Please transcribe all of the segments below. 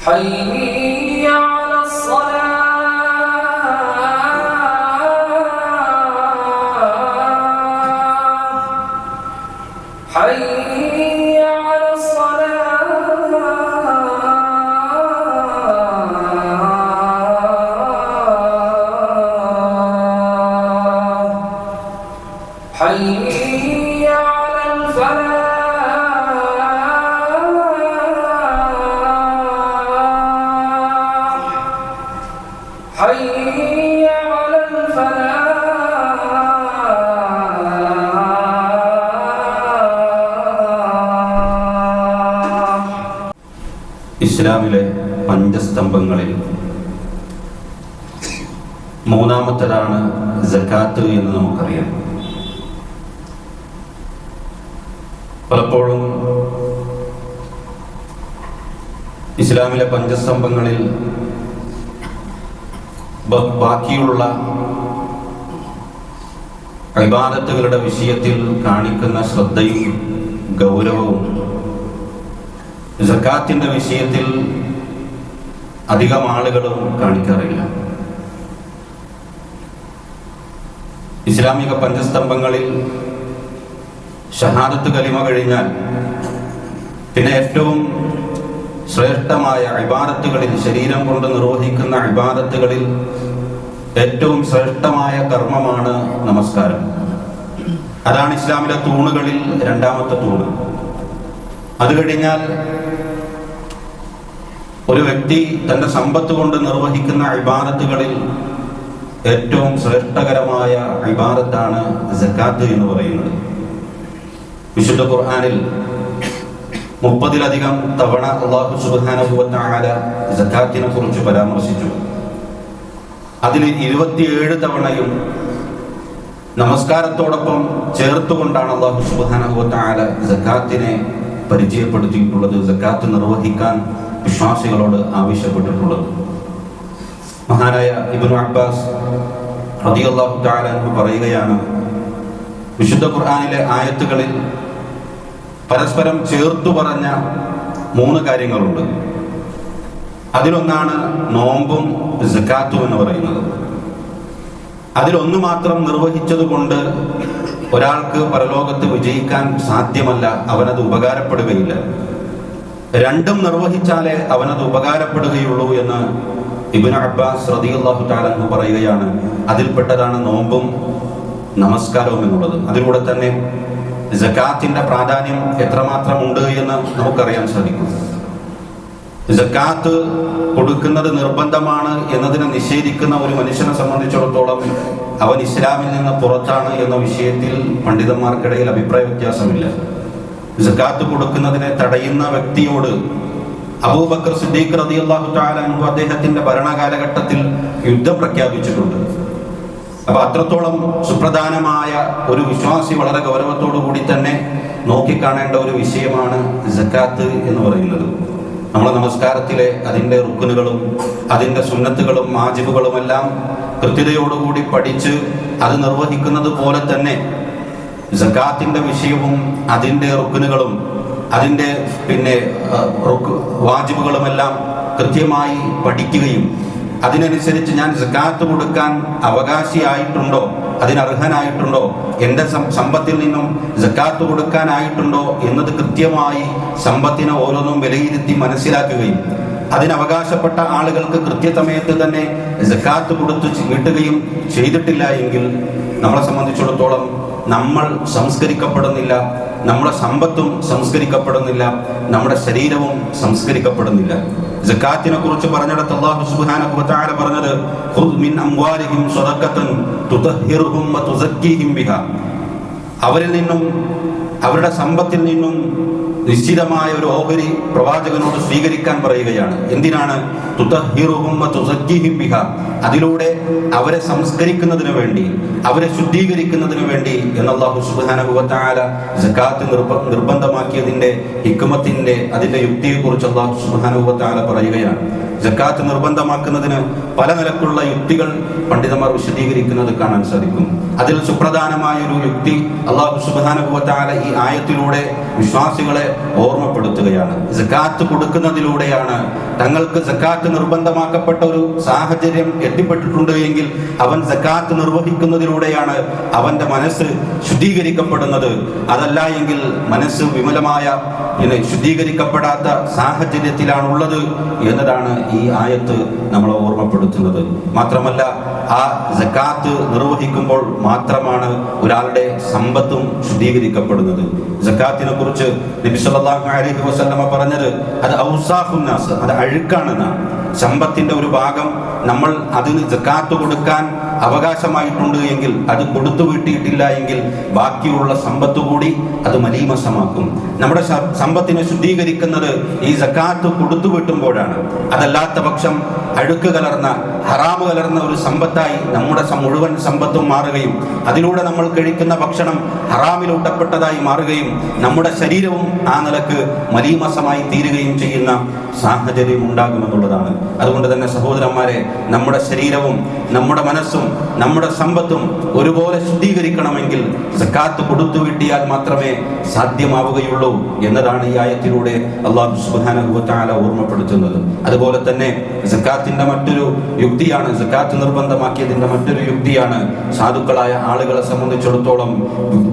حي على الصلاة حي على الصلاة حي على الفلاح حي على الفلاح. ഇസ്ലാമിലെ പഞ്ചസ്തംഭങ്ങളിൽ മൂന്നാമത്തേതാണ് സകാത്ത് എന്ന് നമുക്കറിയാം. പലപ്പോഴും ഇസ്ലാമിലെ പഞ്ചസ്തംഭങ്ങളിൽ ബാക്കിയുള്ള ഇബാദത്തുകളുടെ വിഷയത്തിൽ കാണിക്കുന്ന ശ്രദ്ധയും ഗൗരവവും സകാത്തിന്റെ വിഷയത്തിൽ അധികം ആളുകളും കാണിക്കാറില്ല. ഇസ്ലാമിക പഞ്ചസ്തംഭങ്ങളിൽ ഷഹാദത്ത് കലിമ കഴിഞ്ഞാൽ പിന്നെ ഏറ്റവും ശ്രേഷ്ഠമായ ഇബാദത്തുകളിൽ, ശരീരം കൊണ്ട് നിർവഹിക്കുന്ന ഇബാദത്തുകളിൽ ഏറ്റവും ശ്രേഷ്ഠമായ കർമ്മമാണ് നമസ്കാരം. അതാണ് ഇസ്ലാമിലെ തൂണുകളിൽ രണ്ടാമത്തെ തൂണ്. അത് കഴിഞ്ഞാൽ ഒരു വ്യക്തി തന്റെ സമ്പത്ത് കൊണ്ട് നിർവഹിക്കുന്ന ഇബാദത്തുകളിൽ ഏറ്റവും ശ്രേഷ്ഠകരമായ ഇബാദത്താണ് സകാത്ത് എന്ന് പറയുന്നത്. വിശുദ്ധ ഖുർആനിൽ 30-ലധികം തവണ അല്ലാഹു സുബ്ഹാനഹു വ തആല സകാത്തിനെ കുറിച്ച് പരാമർശിച്ചു. അതിൽ 27 തവണയും നമസ്കാരത്തോടൊപ്പം ചേർത്തുകൊണ്ടാണ് അല്ലാഹു സുബ്ഹാനഹു വ തആല സകാത്തിനെ പരിചയപ്പെടുത്തിയിട്ടുള്ളത്, സകാത്ത് നിർവഹിക്കാൻ വിശ്വാസികളോട് ആവശ്യപ്പെട്ടിട്ടുള്ളത്. മഹാനായ ഇബ്നു അബ്ബാസ് റളിയല്ലാഹു തആല അൻഹു പറയുകയാണ്, വിശുദ്ധ ഖുർആനിലെ ആയത്തുകളിൽ പരസ്പരം ചേർത്തു പറഞ്ഞ 3 കാര്യങ്ങളുണ്ട്. അതിലൊന്നാണ് നോമ്പും സകാത്തും എന്ന് പറയുന്നത്. അതിലൊന്നു മാത്രം നിർവഹിച്ചത് കൊണ്ട് ഒരാൾക്ക് പരലോകത്ത് വിജയിക്കാൻ സാധ്യമല്ല, അവനത് ഉപകാരപ്പെടുകയില്ല. രണ്ടും നിർവഹിച്ചാലേ അവനത് ഉപകാരപ്പെടുകയുള്ളൂ എന്ന് ഇബ്നു അബ്ബാസ് റളിയല്ലാഹു തആല അൻഹു പറയുകയാണ്. അതിൽപ്പെട്ടതാണ് നോമ്പും നമസ്കാരവും എന്നുള്ളത്. അതിലൂടെ തന്നെ സകാത്തിന്റെ പ്രാധാന്യം എത്രമാത്രം ഉണ്ട് എന്ന് നമുക്കറിയാൻ സാധിക്കും. സകാത്ത് കൊടുക്കുന്നത് നിർബന്ധമാണ് എന്നതിനെ നിഷേധിക്കുന്ന ഒരു മനുഷ്യനെ സംബന്ധിച്ചിടത്തോളം അവൻ ഇസ്ലാമിൽ നിന്ന് പുറത്താണ് എന്ന വിഷയത്തിൽ പണ്ഡിതന്മാർക്കിടയിൽ അഭിപ്രായ വ്യത്യാസമില്ല. സകാത്ത് കൊടുക്കുന്നതിനെ തടയുന്ന വ്യക്തിയോട് അബൂബക്കർ സിദ്ദീഖ് റളിയല്ലാഹു തആല അൻഹു അദ്ദേഹത്തിന്റെ ഭരണകാലഘട്ടത്തിൽ യുദ്ധം പ്രഖ്യാപിച്ചിട്ടുണ്ട്. അപ്പൊ അത്രത്തോളം സുപ്രധാനമായ ഒരു വിശ്വാസി വളരെ ഗൗരവത്തോടു കൂടി തന്നെ നോക്കിക്കാണേണ്ട ഒരു വിഷയമാണ് സകാത്ത് എന്ന് പറയുന്നത്. നമ്മളെ നമസ്കാരത്തിലെ അതിൻ്റെ റുക്നുകളും അതിൻ്റെ സുന്നത്തുകളും വാജിബുകളും എല്ലാം കൃത്യതയോടുകൂടി പഠിച്ച് അത് നിർവഹിക്കുന്നത് പോലെ തന്നെ സകാത്തിന്റെ വിഷയവും അതിൻ്റെ റുക്നുകളും അതിൻ്റെ വാജിബുകളുമെല്ലാം കൃത്യമായി പഠിക്കുകയും അതിനനുസരിച്ച് ഞാൻ സകാത്ത് കൊടുക്കാൻ അവകാശിയായിട്ടുണ്ടോ, അതിനർഹനായിട്ടുണ്ടോ, എൻ്റെ സമ്പത്തിൽ നിന്നും സകാത്ത് കൊടുക്കാനായിട്ടുണ്ടോ എന്നത് കൃത്യമായി സമ്പത്തിനെ ഓരോന്നും വിലയിരുത്തി മനസ്സിലാക്കുകയും അതിനവകാശപ്പെട്ട ആളുകൾക്ക് കൃത്യസമയത്ത് തന്നെ സകാത്ത് കൊടുത്ത് കിട്ടുകയും ചെയ്തിട്ടില്ല എങ്കിൽ നമ്മളെ സംബന്ധിച്ചിടത്തോളം നമ്മൾ സംസ്കരിക്കപ്പെടുന്നില്ല, നമ്മുടെ സമ്പത്തും സംസ്കരിക്കപ്പെടുന്നില്ല, നമ്മുടെ ശരീരവും സംസ്കരിക്കപ്പെടുന്നില്ല. സകാത്തിനെ കുറിച്ച് പറഞ്ഞിടത്ത് അല്ലാഹു സുബ്ഹാനഹു വ തആല പറഞ്ഞത്, ഖുദ് മിൻ അംവാലിഹിം സദഖതൻ തുതഹിറുഹും വ തുസക്കിഹിം ബിഹാ. അവരിൽ നിന്നും അവരുടെ സമ്പത്തിൽ നിന്നും നിശ്ചിതമായ ഒരു ഓഹരി പ്രവാചകനോട് സ്വീകരിക്കാൻ പറയുകയാണ്. എന്തിനാണ്? തുതഹിറുഹും വ തുസക്കിഹിം ബിഹാ. അതിലൂടെ അവരെ സംസ്കരിക്കുന്നതിന് വേണ്ടി, അവരെ ശുദ്ധീകരിക്കുന്നതിന് വേണ്ടി എന്ന് അല്ലാഹു സുബ്ഹാനഹു വ തആല സകാത്ത് നിർബന്ധമാക്കിയതിന്റെ ഹിക്മത്തിന്റെ അതിന്റെ യുക്തിയെക്കുറിച്ച് അല്ലാഹു സുബ്ഹാനഹു വ തആല പറയുകയാണ്. സകാത്ത് നിർബന്ധമാക്കുന്നതിന് പല നിലക്കുള്ള യുക്തികൾ പണ്ഡിതന്മാർ വിശദീകരിക്കുന്നത് കാണാൻ സാധിക്കും. അതിൽ സുപ്രധാനമായ ഒരു യുക്തി അല്ലാഹു സുബ്ഹാനഹു വ തആല ഈ ആയത്തിലൂടെ വിശ്വാസികളെ ഓർമ്മപ്പെടുത്തുകയാണ്. സക്കാത്ത് കൊടുക്കുന്നതിലൂടെയാണ്, തങ്ങൾക്ക് സക്കാത്ത് നിർബന്ധമാക്കപ്പെട്ട ഒരു സാഹചര്യം എത്തിപ്പെട്ടിട്ടുണ്ട് എങ്കിൽ അവൻ സക്കാത്ത് നിർവഹിക്കുന്നതിലൂടെയാണ് അവന്റെ മനസ്സ് ശുദ്ധീകരിക്കപ്പെടുന്നത്. അതല്ല എങ്കിൽ മനസ്സ് വിമലമായ ശുദ്ധീകരിക്കപ്പെടാത്ത സാഹചര്യത്തിലാണുള്ളത് എന്നതാണ് ഈ ആയത്ത് നമ്മളെ ഓർമ്മപ്പെടുത്തുന്നത്. മാത്രമല്ല, ആ സക്കാത്ത് നിർവഹിക്കുമ്പോൾ മാത്രമാണ് ഒരാളുടെ സമ്പത്തും ശുദ്ധീകരിക്കപ്പെടുന്നത്. സക്കാത്തിനെ കുറിച്ച് നബി സല്ലല്ലാഹു അലൈഹി വസല്ലമ പറഞ്ഞത് അത് ഔസാഫുന്നാസ്, അത് അഴുക്കാണെന്നാണ്. സമ്പത്തിന്റെ ഒരു ഭാഗം നമ്മൾ അതിന് സക്കാത്ത് കൊടുക്കാൻ അവകാശമായിട്ടുണ്ട് എങ്കിൽ അത് കൊടുത്തു വീട്ടിയിട്ടില്ല എങ്കിൽ ബാക്കിയുള്ള സമ്പത്ത് കൂടി അത് മലീമസമാക്കും. നമ്മുടെ സമ്പത്തിനെ ശുദ്ധീകരിക്കുന്നത് ഈ സക്കാത്ത് കൊടുത്തു വീട്ടുമ്പോഴാണ്. അതല്ലാത്ത പക്ഷം അഴുക്ക് കലർന്ന, ഹറാമ് കലർന്ന ഒരു സമ്പത്തായി നമ്മുടെ മുഴുവൻ സമ്പത്തും മാറുകയും അതിലൂടെ നമ്മൾ കഴിക്കുന്ന ഭക്ഷണം ഹറാമിലൂട്ടപ്പെട്ടതായി മാറുകയും നമ്മുടെ ശരീരവും ആ നിലക്ക് മലീമസമായി തീരുകയും ചെയ്യുന്ന സാഹചര്യം ഉണ്ടാകുമെന്നുള്ളതാണ്. അതുകൊണ്ട് തന്നെ സഹോദരന്മാരെ, നമ്മുടെ ശരീരവും നമ്മുടെ മനസ്സും നമ്മുടെ സമ്പത്തും ഒരുപോലെ ശുദ്ധീകരിക്കണമെങ്കിൽ സക്കാത്ത് കൊടുത്തു വീട്ടിയാൽ മാത്രമേ സാധ്യമാവുകയുള്ളൂ എന്നതാണ് ഈ ആയത്തിലൂടെ അല്ലാഹു സുബ്ഹാനഹു വ തആല ഓർമ്മപ്പെടുത്തുന്നത്. അതുപോലെ തന്നെ സക്കാത്തിന്റെ മറ്റൊരു യുക്തിയാണ്, സക്കാത്ത് നിർബന്ധമാക്കിയതിന്റെ മറ്റൊരു യുക്തിയാണ്, സാധുക്കളായ ആളുകളെ സംബന്ധിച്ചിടത്തോളം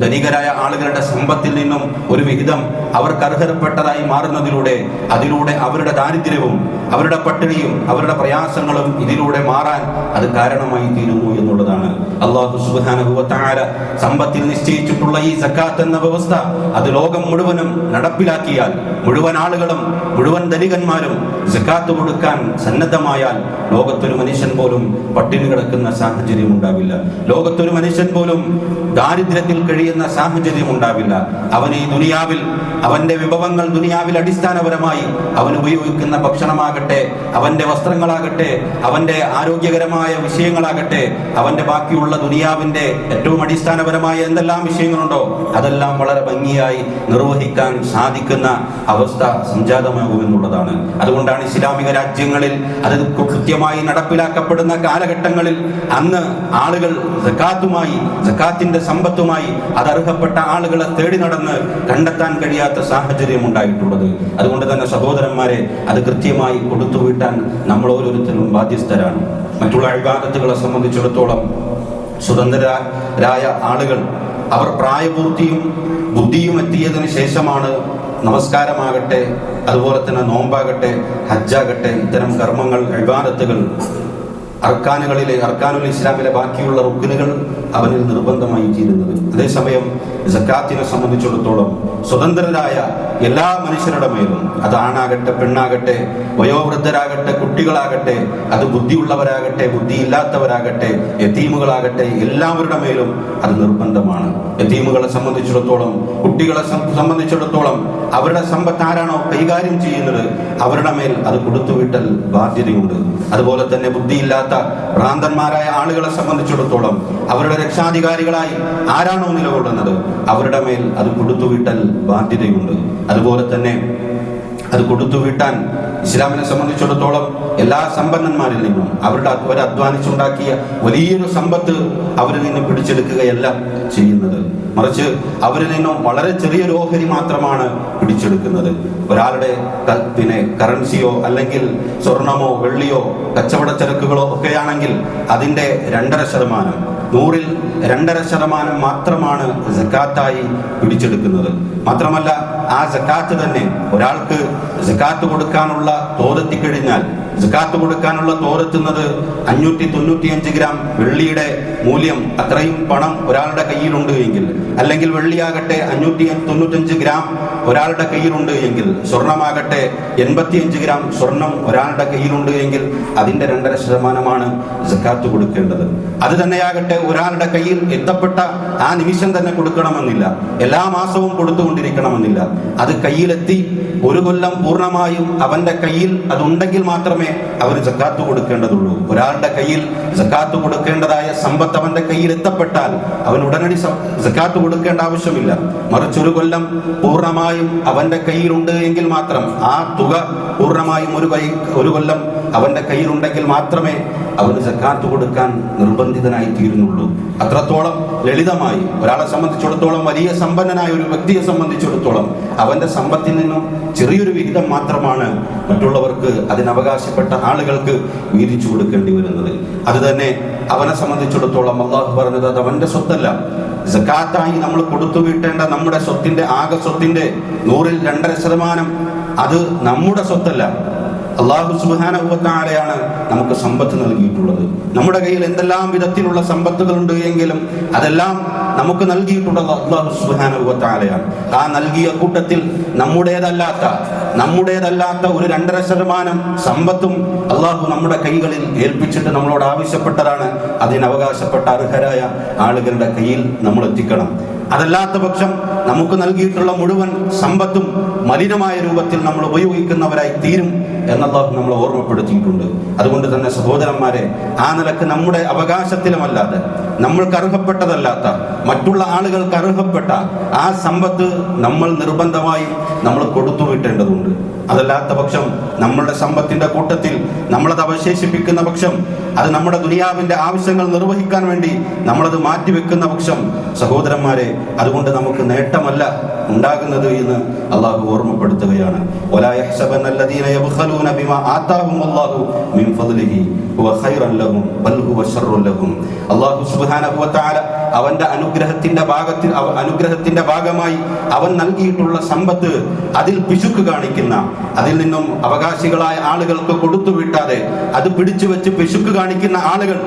ധനികരായ ആളുകളുടെ സമ്പത്തിൽ നിന്നും ഒരു വിഹിതം അവർക്ക് അർഹതപ്പെട്ടതായി മാറുന്നതിലൂടെ അതിലൂടെ അവരുടെ ദാരിദ്ര്യവും അവരുടെ പട്ടിണിയും അവരുടെ പ്രയാസങ്ങളും ഇതിലൂടെ മാറാൻ അത് കാരണമായി തീരുന്നു എന്നുള്ളതാണ്. അല്ലാഹു സുബ്ഹാനഹു വ തആല സമ്പത്തിൽ നിശ്ചയിച്ചിട്ടുള്ള ഈ സക്കാത്ത് എന്ന വ്യവസ്ഥ അത് ലോകം മുഴുവനും നടപ്പിലാക്കിയാൽ, മുഴുവൻ ആളുകളും മുഴുവൻ ധനികന്മാരും സക്കാത്ത് കൊടുക്കാൻ സന്നദ്ധമായാൽ ലോകത്തൊരു മനുഷ്യൻ പോലും പട്ടിണി കിടക്കുന്ന സാഹചര്യം ഉണ്ടാവില്ല. ലോകത്തൊരു മനുഷ്യൻ പോലും ദാരിദ്ര്യത്തിൽ കഴിയുന്ന സാഹചര്യം ഉണ്ടാവില്ല. അവൻ ഈ ദുനിയാവിൽ അവന്റെ വിഭവങ്ങൾ ദുനിയാവിൽ അടിസ്ഥാനപരമായി അവൻ ഉപയോഗിക്കുന്ന ഭക്ഷണമാകട്ടെ, അവന്റെ വസ്ത്രങ്ങളാകട്ടെ, അവന്റെ ആരോഗ്യകരമായ വിഷയങ്ങളാകട്ടെ, അവന്റെ ബാക്കിയുള്ള ദുനിയാവിന്റെ ഏറ്റവും അടിസ്ഥാനപരമായ എന്തെല്ലാം വിഷയങ്ങളുണ്ടോ അതെല്ലാം വളരെ ഭംഗിയായി നിർവഹിക്കാൻ സാധിക്കുന്ന അവസ്ഥ സംജാതമാകുമെന്നുള്ളതാണ്. അതുകൊണ്ടാണ് ഇസ്ലാമിക രാജ്യങ്ങളിൽ അത് കൃത്യമായി നടപ്പിലാക്കപ്പെടുന്ന കാലഘട്ടങ്ങളിൽ അന്ന് ആളുകൾ സക്കാത്തുമായി, സക്കാത്തിന്റെ സമ്പത്തുമായി അത് അർഹപ്പെട്ട ആളുകളെ തേടി നടന്ന് കണ്ടെത്താൻ കഴിയാത്ത സാഹചര്യം ഉണ്ടായിട്ടുള്ളത്. അതുകൊണ്ട് തന്നെ സഹോദരന്മാരെ, അത് കൃത്യമായി കൊടുത്തു വീട്ടാൻ നമ്മൾ ഓരോരുത്തരും ബാധ്യസ്ഥരാണ്. മറ്റുള്ള ഇബാദത്തുകളെ സംബന്ധിച്ചിടത്തോളം സ്വതന്ത്രരായ ആളുകൾ അവർ പ്രായപൂർത്തിയും ബുദ്ധിയും എത്തിയതിനു ശേഷമാണ് നമസ്കാരമാകട്ടെ, അതുപോലെ തന്നെ നോമ്പാകട്ടെ, ഹജ്ജാകട്ടെ, ഇത്തരം കർമ്മങ്ങൾ, ഇബാദത്തുകൾ, അർക്കാനുൽ ഇസ്ലാമിലെ ബാക്കിയുള്ള റുക്നുകൾ അവനിൽ നിർബന്ധമായി തീരുന്നത്. അതേസമയം സക്കാത്തിനെ സംബന്ധിച്ചിടത്തോളം സ്വതന്ത്രരായ എല്ലാ മനുഷ്യരുടെ മേലും, അത് ആണാകട്ടെ, പെണ്ണാകട്ടെ, വയോവൃദ്ധരാകട്ടെ, കുട്ടികളാകട്ടെ, അത് ബുദ്ധിയുള്ളവരാകട്ടെ, ബുദ്ധിയില്ലാത്തവരാകട്ടെ, യതീമുകളാകട്ടെ, എല്ലാവരുടെ മേലും അത് നിർബന്ധമാണ്. യതീമുകളെ സംബന്ധിച്ചിടത്തോളം, കുട്ടികളെ സംബന്ധിച്ചിടത്തോളം അവരുടെ സമ്പത്ത് ആരാണോ കൈകാര്യം ചെയ്യുന്നത് അവരുടെ മേൽ അത് കൊടുത്തുവിട്ടൽ ബാധ്യതയുണ്ട്. അതുപോലെ തന്നെ ബുദ്ധിയില്ലാത്ത ഭ്രാന്തന്മാരായ ആളുകളെ സംബന്ധിച്ചിടത്തോളം അവരുടെ രക്ഷാധികാരികളായി ആരാണോ നിലകൊള്ളുന്നത് അവരുടെ മേൽ അത് കൊടുത്തുവിട്ടൽ ബാധ്യതയുണ്ട്. അതുപോലെ തന്നെ അത് കൊടുത്തുവിട്ടാൻ ഇസ്ലാമിനെ സംബന്ധിച്ചിടത്തോളം എല്ലാ സമ്പന്നന്മാരിൽ നിന്നും അവർ അധ്വാനിച്ചുണ്ടാക്കിയ വലിയൊരു സമ്പത്ത് അവരിൽ നിന്ന് പിടിച്ചെടുക്കുകയല്ല ചെയ്യുന്നത്, മറിച്ച് അവരിൽ നിന്നും വളരെ ചെറിയൊരു ഓഹരി മാത്രമാണ് പിടിച്ചെടുക്കുന്നത്. ഒരാളുടെ കറൻസിയോ അല്ലെങ്കിൽ സ്വർണമോ വെള്ളിയോ കച്ചവട ചരക്കുകളോ ഒക്കെയാണെങ്കിൽ അതിന്റെ 2.5%, 100-ൽ 2.5% മാത്രമാണ് സക്കാത്തായി പിടിച്ചെടുക്കുന്നത്. മാത്രമല്ല, ആ സക്കാത്ത് തന്നെ ഒരാൾക്ക് സക്കാത്ത് കൊടുക്കാനുള്ള തോതെത്തിക്കഴിഞ്ഞാൽ, സക്കാത്ത് കൊടുക്കാനുള്ള തോതെത്തുന്നത് 595 ഗ്രാം വെള്ളിയുടെ മൂല്യം, അത്രയും പണം ഒരാളുടെ കയ്യിലുണ്ട് എങ്കിൽ, അല്ലെങ്കിൽ വെള്ളിയാകട്ടെ 595 ഗ്രാം ഒരാളുടെ കയ്യിലുണ്ട് എങ്കിൽ, സ്വർണമാകട്ടെ 85 ഗ്രാം സ്വർണം ഒരാളുടെ കയ്യിലുണ്ട് എങ്കിൽ അതിന്റെ 2.5% സക്കാത്ത് കൊടുക്കേണ്ടത്. അത് തന്നെയാകട്ടെ ഒരാളുടെ കയ്യിൽ എത്തപ്പെട്ട ആ നിമിഷം തന്നെ കൊടുക്കണമെന്നില്ല, എല്ലാ മാസവും കൊടുത്തുകൊണ്ടിരിക്കണമെന്നില്ല. അത് കയ്യിലെത്തി ഒരു കൊല്ലം പൂർണ്ണമായും അവന്റെ കയ്യിൽ അതുണ്ടെങ്കിൽ മാത്രമേ അവന് സക്കാത്ത് കൊടുക്കേണ്ടതുള്ളൂ. ഒരാളുടെ കയ്യിൽ സക്കാത്ത് കൊടുക്കേണ്ടതായ സമ്പത്ത് അവന്റെ കയ്യിൽ എത്തപ്പെട്ടാൽ അവൻ ഉടനടി സക്കാത്ത് കൊടുക്കേണ്ട ആവശ്യമില്ല, മറിച്ച് ഒരു കൊല്ലം പൂർണ്ണമായും അവന്റെ കയ്യിലുണ്ട് എങ്കിൽ മാത്രം, ആ തുക പൂർണ്ണമായും ഒരു കൊല്ലം അവന്റെ കയ്യിലുണ്ടെങ്കിൽ മാത്രമേ അവന് സക്കാത്ത് കൊടുക്കാൻ നിർബന്ധിതനായി തീരുന്നുള്ളൂ. അത്രത്തോളം ലളിതമായി ഒരാളെ സംബന്ധിച്ചിടത്തോളം, വലിയ സമ്പന്നനായ ഒരു വ്യക്തിയെ സംബന്ധിച്ചിടത്തോളം അവന്റെ സമ്പത്തിൽ നിന്നും ചെറിയൊരു വിഹിതം മാത്രമാണ് മറ്റുള്ളവർക്ക്, അതിനവകാശപ്പെട്ട ആളുകൾക്ക് വീതിച്ചു കൊടുക്കേണ്ടി വരുന്നത്. അത് തന്നെ അവനെ സംബന്ധിച്ചിടത്തോളം അള്ളാഹു പറഞ്ഞത് അത് അവന്റെ സ്വത്തല്ല. സക്കാത്തായി നമ്മൾ കൊടുത്തു വീട്ടേണ്ട നമ്മുടെ സ്വത്തിന്റെ, ആകെ സ്വത്തിന്റെ 100-ൽ 2.5% അത് നമ്മുടെ സ്വത്തല്ല. അല്ലാഹു സുബ്ഹാനഹു വ തആലയാണ് നമുക്ക് സമ്പത്ത് നൽകിയിട്ടുള്ളത്. നമ്മുടെ കയ്യിൽ എന്തെല്ലാം വിധത്തിലുള്ള സമ്പത്തുകളുണ്ട് എങ്കിലും അതെല്ലാം നമുക്ക് നൽകിയിട്ടുള്ളത് അല്ലാഹു സുബ്ഹാനഹു വ തആലയാണ്. ആ നൽകിയ കൂട്ടത്തിൽ നമ്മുടേതല്ലാത്ത ഒരു 2.5% സമ്പത്തും അല്ലാഹു നമ്മുടെ കൈകളിൽ ഏൽപ്പിച്ചിട്ട് നമ്മളോട് ആവശ്യപ്പെട്ടതാണ് അതിനവകാശപ്പെട്ട അർഹരായ ആളുകളുടെ കയ്യിൽ നമ്മൾ എത്തിക്കണം. അതല്ലാത്ത പക്ഷം നമുക്ക് നൽകിയിട്ടുള്ള മുഴുവൻ സമ്പത്തും മലിനമായ രൂപത്തിൽ നമ്മൾ ഉപയോഗിക്കുന്നവരായി തീരും എന്നല്ലാഹു നമ്മളെ ഓർമ്മപ്പെടുത്തിയിട്ടുണ്ട്. അതുകൊണ്ട് തന്നെ സഹോദരന്മാരെ, ആ നിലക്ക് നമ്മുടെ അവകാശത്തിലുമല്ലാതെ, നമ്മൾക്ക് അർഹപ്പെട്ടതല്ലാത്ത, മറ്റുള്ള ആളുകൾക്ക് അർഹപ്പെട്ട ആ സമ്പത്ത് നമ്മൾ നിർബന്ധമായും നമ്മൾ കൊടുത്തു വിട്ടേണ്ടതുണ്ട്. അതല്ലാത്ത പക്ഷം നമ്മളുടെ സമ്പത്തിന്റെ കൂട്ടത്തിൽ നമ്മളത് അവശേഷിപ്പിക്കുന്ന പക്ഷം, അത് നമ്മുടെ ദുനിയാവിന്റെ ആവശ്യങ്ങൾ നിർവഹിക്കാൻ വേണ്ടി നമ്മളത് മാറ്റിവെക്കുന്ന പക്ഷം, സഹോദരന്മാരെ, അതുകൊണ്ട് നമുക്ക് നേട്ടമല്ല ഉണ്ടാകുന്നത് എന്ന് അള്ളാഹു ഓർമ്മപ്പെടുത്തുകയാണ്. വലാ യഹ്സബന്നല്ലദീന യബ്ഖലൂന ബിമാ ആതാഹുമുല്ലാഹു മിൻ ഫദ്ലിഹി ഹുവ ഖൈറൻ ലഹും ബൽ ഹുവ ശർറുൻ ലഹും. അല്ലാഹു സുബ്ഹാനഹു വ തആല അവന്റെ അനുഗ്രഹത്തിന്റെ ഭാഗമായി അവൻ നൽകിയിട്ടുള്ള സമ്പത്ത്, അതിൽ പിശുക്ക് കാണിക്കുന്ന, അതിൽ നിന്നും അവകാശികളായ ആളുകൾക്ക് കൊടുത്തു വിട്ടാതെ അത് പിടിച്ചു വെച്ച് പിശുക്ക് കാണിക്കുന്ന ആളുകൾ,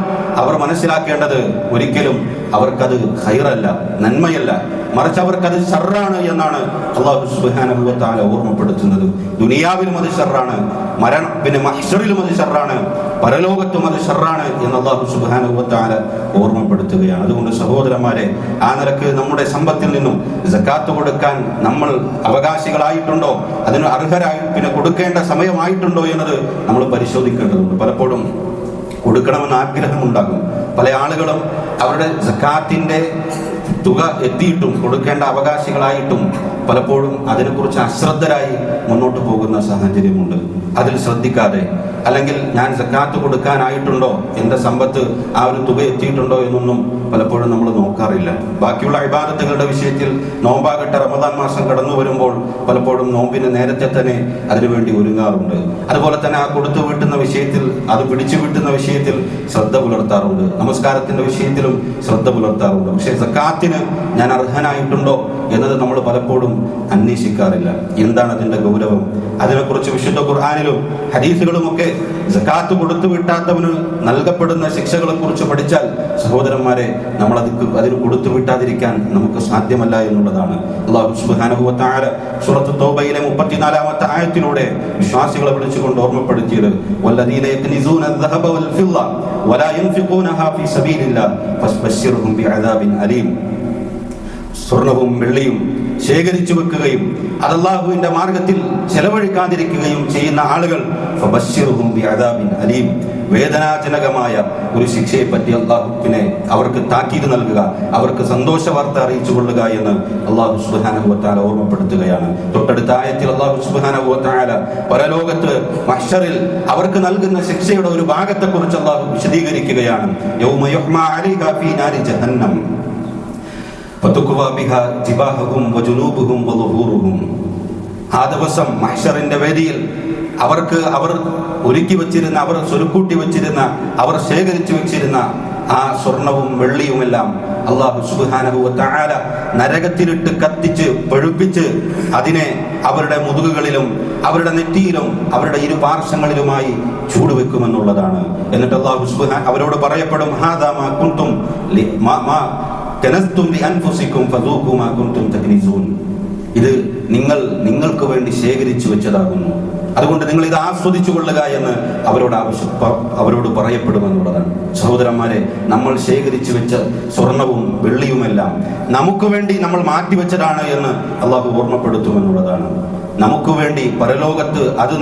അവർ മനസ്സിലാക്കേണ്ടത് ഒരിക്കലും അവർക്കത് ഖൈറല്ല, നന്മയല്ല, മറിച്ച് അവർക്കത് ശർറാണ് എന്നാണ് അല്ലാഹു സുബ്ഹാനഹു വ തആല ഓർമ്മപ്പെടുത്തുന്നത്. ദുനിയാവിലും അത് ശർറാണ്, പിന്നെ മഹ്ശറിലും അത് ശർറാണ്, പരലോകത്തും അത് ശർറാണ് എന്ന് അല്ലാഹു സുബ്ഹാനഹു വ തആല ഓർമ്മപ്പെടുത്തുകയാണ്. അതുകൊണ്ട് സഹോദരന്മാരെ, ആ നിലക്ക് നമ്മുടെ സമ്പത്തിൽ നിന്നും സക്കാത്ത് കൊടുക്കാൻ നമ്മൾ അവകാശികളായിട്ടുണ്ടോ, അതിന് അർഹരായി പിന്നെ കൊടുക്കേണ്ട സമയമായിട്ടുണ്ടോ എന്നത് നമ്മൾ പരിശോധിക്കേണ്ടതുണ്ട്. പലപ്പോഴും കൊടുക്കണമെന്ന് ആഗ്രഹമുണ്ടാകും. പല ആളുകളും അവരുടെ സക്കാത്തിന്റെ തുക എത്തിയിട്ടും കൊടുക്കേണ്ട അവകാശികളായിട്ടും പലപ്പോഴും അതിനെക്കുറിച്ച് അശ്രദ്ധരായി മുന്നോട്ട് പോകുന്ന സാഹചര്യമുണ്ട്. അതിൽ ശ്രദ്ധിക്കാതെ, അല്ലെങ്കിൽ ഞാൻ സക്കാത്ത് കൊടുക്കാനായിട്ടുണ്ടോ, എൻ്റെ സമ്പത്ത് ആ ഒരു തുക എത്തിയിട്ടുണ്ടോ എന്നൊന്നും പലപ്പോഴും നമ്മൾ നോക്കാറില്ല. ബാക്കിയുള്ള ഇബാദത്തുകളുടെ വിഷയത്തിൽ, നോമ്പാകട്ടെ, റമദാൻ മാസം കടന്നു വരുമ്പോൾ പലപ്പോഴും നോമ്പിന് നേരത്തെ തന്നെ അതിനുവേണ്ടി ഒരുങ്ങാറുണ്ട്. അതുപോലെ തന്നെ ആ കൊടുത്തു വീട്ടുന്ന വിഷയത്തിൽ, അത് പിടിച്ചു വീട്ടുന്ന വിഷയത്തിൽ ശ്രദ്ധ പുലർത്താറുണ്ട്. നമസ്കാരത്തിന്റെ വിഷയത്തിലും ശ്രദ്ധ പുലർത്താറുണ്ട്. പക്ഷേ സക്കാത്തിന് ഞാൻ അർഹനായിട്ടുണ്ടോ എന്നത് നമ്മൾ പലപ്പോഴും അന്വേഷിക്കാറില്ല. എന്താണ് അതിന്റെ ഗൗരവം? അതിനെക്കുറിച്ച് വിശുദ്ധ ഖുർആനിലും ഹദീസുകളുമൊക്കെ സക്കാത്ത് കൊടുത്തു വിട്ടാത്തവന് നൽകപ്പെടുന്ന ശിക്ഷകളെ കുറിച്ച് പഠിച്ചാൽ, സഹോദരന്മാരെ, നമ്മൾ അതിന് കൊടുത്തു വിട്ടാതിരിക്കാൻ നമുക്ക് സാധ്യമല്ല എന്നുള്ളതാണ്. അല്ലാഹു സുബ്ഹാനഹു വ തആല സൂറത്ത് തൗബയിലെ 34-ാമത്തെ ആയത്തിലൂടെ വിശ്വാസികളെ വിളിച്ചുകൊണ്ട് ഓർമ്മപ്പെടുത്തിയത്, വല്ലദീന യക്നിസൂന അദ്ദഹബ വൽ ഫിദ്ദ വലാ യൻഫിഖൂനഹാ ഫീ സബീലില്ലാഹ് ഫസ്ബശ്ശിർഹും ബിഅദാബിൻ അലീം. സ്വർണവും വെള്ളിയും ശേഖരിച്ചു വെക്കുകയും അത് അല്ലാഹുവിന്റെ മാർഗത്തിൽ ചെലവഴിക്കാതിരിക്കുകയും ചെയ്യുന്ന ആളുകൾ ഫബശ്ശിർഹും ബിഅദാബിൻ അലീം, വേദനാജനകമായ ഒരു ശിക്ഷയെ പറ്റി അല്ലാഹുവിനെ അവർക്ക് താക്കീത് നൽകുക, അവർക്ക് സന്തോഷ വാർത്ത അറിയിച്ചു കൊള്ളുക എന്ന് അല്ലാഹു സുബ്ഹാനഹു വ തആല ഓർമ്മപ്പെടുത്തുകയാണ്. തൊട്ടടുത്ത ആയത്തിൽ അല്ലാഹു സുബ്ഹാനഹു വ തആല പരലോകത്ത് മഹ്ശറിൽ അവർക്ക് നൽകുന്ന ശിക്ഷയുടെ ഒരു ഭാഗത്തെക്കുറിച്ച് അല്ലാഹു വിശദീകരിക്കുകയാണ്. യൗമ യുഹ്മാ അലൈഹാ ഫീ നാരി ജഹന്നം ഫതുക്വാ ബിഹാ ജിബാഹുഹും വജുനൂബുഹും വളുഹൂറുഹും. ആ ദിവസം മഹ്ശറിന്റെ വേദിയിൽ അവർ ഒരുക്കി വെച്ചിരുന്ന, അവർ സ്വരുക്കൂട്ടി വെച്ചിരുന്ന, അവർ ശേഖരിച്ചു വെച്ചിരുന്ന ആ സ്വർണവും വെള്ളിയുമെല്ലാം അല്ലാഹു സുബ്ഹാനഹു വ തആല നരകത്തിലിട്ട് കത്തിച്ച് പഴുപ്പിച്ച് അതിനെ അവരുടെ മുതുകുകളിലും അവരുടെ നെറ്റിയിലും അവരുടെ ഇരുപാർശ്വങ്ങളിലുമായി ചൂടുവെക്കുമെന്നുള്ളതാണ്. എന്നിട്ട് അല്ലാഹു സുബ്ഹാനഹു അവരോട് പറയപ്പെടും, ഹാദാ മാ കുൻതും കനസ്തും ലിഅൻഫുസികും ഫദൂഖൂ മാ കുൻതും തക്നിസൂൻ. ഇത് നിങ്ങൾക്ക് വേണ്ടി ശേഖരിച്ചു വെച്ചതാകുന്നു, അതുകൊണ്ട് നിങ്ങൾ ഇത് ആസ്വദിച്ചു കൊള്ളുക എന്ന് അവരോട് പറയപ്പെടുമെന്നുള്ളതാണ്. സഹോദരന്മാരെ, നമ്മൾ ശേഖരിച്ചു വെച്ച സ്വർണവും വെള്ളിയുമെല്ലാം നമുക്ക് വേണ്ടി നമ്മൾ മാറ്റിവെച്ചതാണ് എന്ന് അള്ളാഹു ഓർമ്മപ്പെടുത്തുമെന്നുള്ളതാണ്. നമുക്ക് വേണ്ടി പരലോകത്ത് അത്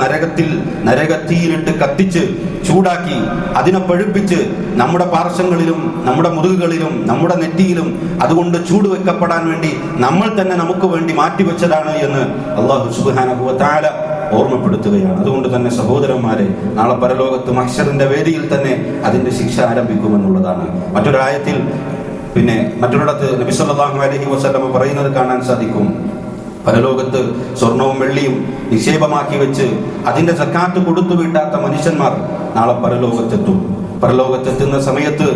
നരകത്തിയിലിട്ട് കത്തിച്ച് ചൂടാക്കി അതിനെ പഴുപ്പിച്ച് നമ്മുടെ പാർശ്വങ്ങളിലും നമ്മുടെ മുതുകുകളിലും നമ്മുടെ നെറ്റിയിലും അതുകൊണ്ട് ചൂടുവെക്കപ്പെടാൻ വേണ്ടി നമ്മൾ തന്നെ നമുക്ക് വേണ്ടി മാറ്റിവെച്ചതാണ് എന്ന് അല്ലാഹു സുബ്ഹാനഹു വ തആല ഓർമ്മപ്പെടുത്തുകയാണ്. അതുകൊണ്ട് തന്നെ സഹോദരന്മാരെ, നാളെ പരലോകത്ത് മഹ്ശറിന്റെ വേദിയിൽ തന്നെ അതിന്റെ ശിക്ഷ ആരംഭിക്കുമെന്നുള്ളതാണ്. മറ്റൊരായത്തിൽ മറ്റൊരിടത്ത് നബി സല്ലല്ലാഹു അലൈഹി വസല്ലം പറയുന്നത് കാണാൻ സാധിക്കും. പരലോകത്ത് സ്വർണവും വെള്ളിയും നിക്ഷേപമാക്കി വെച്ച് അതിന്റെ സക്കാത്ത് കൊടുത്തു വീട്ടാത്ത മനുഷ്യന്മാർ നാളെ പരലോകത്തെത്തുന്ന സമയത്ത്